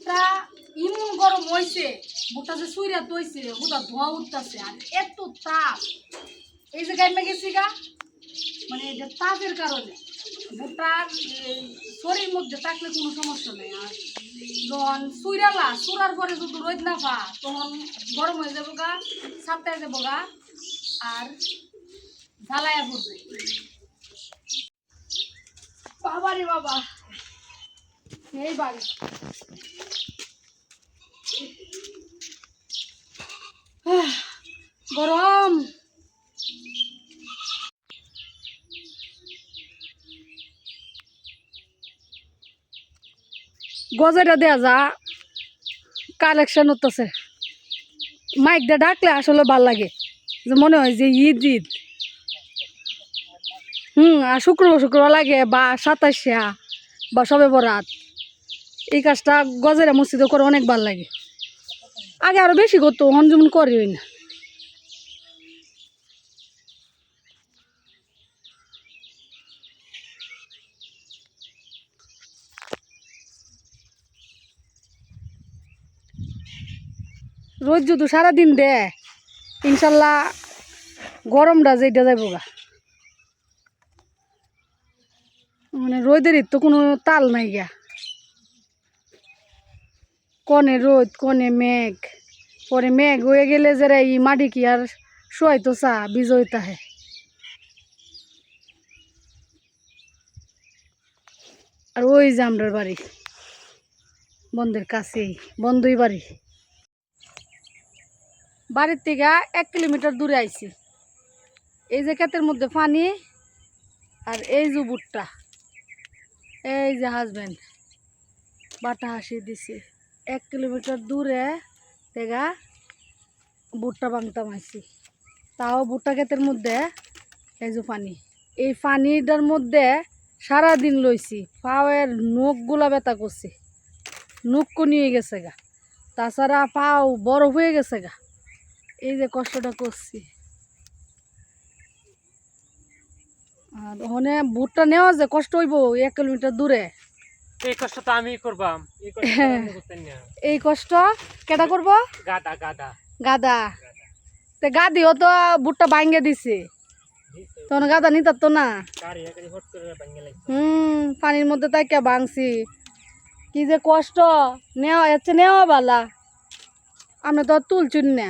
বুটটা ইমন গরম হয়েছে, বুটটা যে সুইরা তৈছে বুটা ধোয়া উঠতেছে আর এত তাপ। এই যে গাইমে গেছি গা, মানে এটা তাপের কারণে বুটার এই শরীর মধ্যে থাকলে কোনো সমস্যা নেই। আর যখন সুইরালা সুরার পরে যদি রোদ না পা তখন গরম হয়ে যাবো গা, সাপ্তাহে যাবো গা আর ঝালাইয়া পড়বে। বাবা রে বাবা, এই বাড়ি গরম। গজাটা দেয়া যা কালেকশন হতেছে, মাইক দিয়ে ডাকলে আসলে ভাল লাগে, যে মনে হয় যে ঈদ ঈদ। আর শুক্রবার শুক্রবার লাগে বা 27 বা সবে বরাত, এই কাজটা গজেরা মসজিদে করে অনেক ভাল লাগে। আগে আরো বেশি করতো, হন যেমন করে না। রোজ যদি সারাদিন দে ইনশাল্লাহ গরমটা যেটা যাইব গা। মানে রোদের তো কোনো তাল নাই গা, কনে রোদ কনে মেঘ, পরে মেঘ হয়ে গেলে যারা এই মাটি কি আর শোয়াইতো চা বিজয় তাহে। আর ওই যে আমরার বাড়ি বন্ধের কাছেই, বন্ধই বাড়ি। বাড়ির থেকে 1 কিলোমিটার দূরে আইছি। এই যে ক্ষেতের মধ্যে পানি আর এই যে বুটটা, এই যে হাজবেন্ড বাটা হাসি দিছে 1 কিলোমিটার দূরে থেকে বুটটা বাংতাম আইছি। তাও বুটটা ক্ষেতের মধ্যে এই যে পানি, এই পানিটার মধ্যে সারাদিন লইছি, পাওয়ের নখগুলা ব্যথা করছে, নখ নিয়ে গেছে গা, তাছাড়া পাও বরফ হয়ে গেছে গা। এই যে কষ্টটা করছি। আর ওখানে বুটটা নেওয়া যে কষ্ট হইব 1 কিলোমিটার দূরে। এই কষ্ট তো আমি করবাম, এই কষ্ট কেটা করব? গাদা গাদা গাদা। তে গাদিও তো বুটটা ভাঙ্গে দিছে, তখন গাদা নিতার তো না। পানির মধ্যে তাই ভাঙছি, কি যে কষ্ট। নেওয়া যাচ্ছে, নেওয়া বালা, আমরা তো তুলছুন না।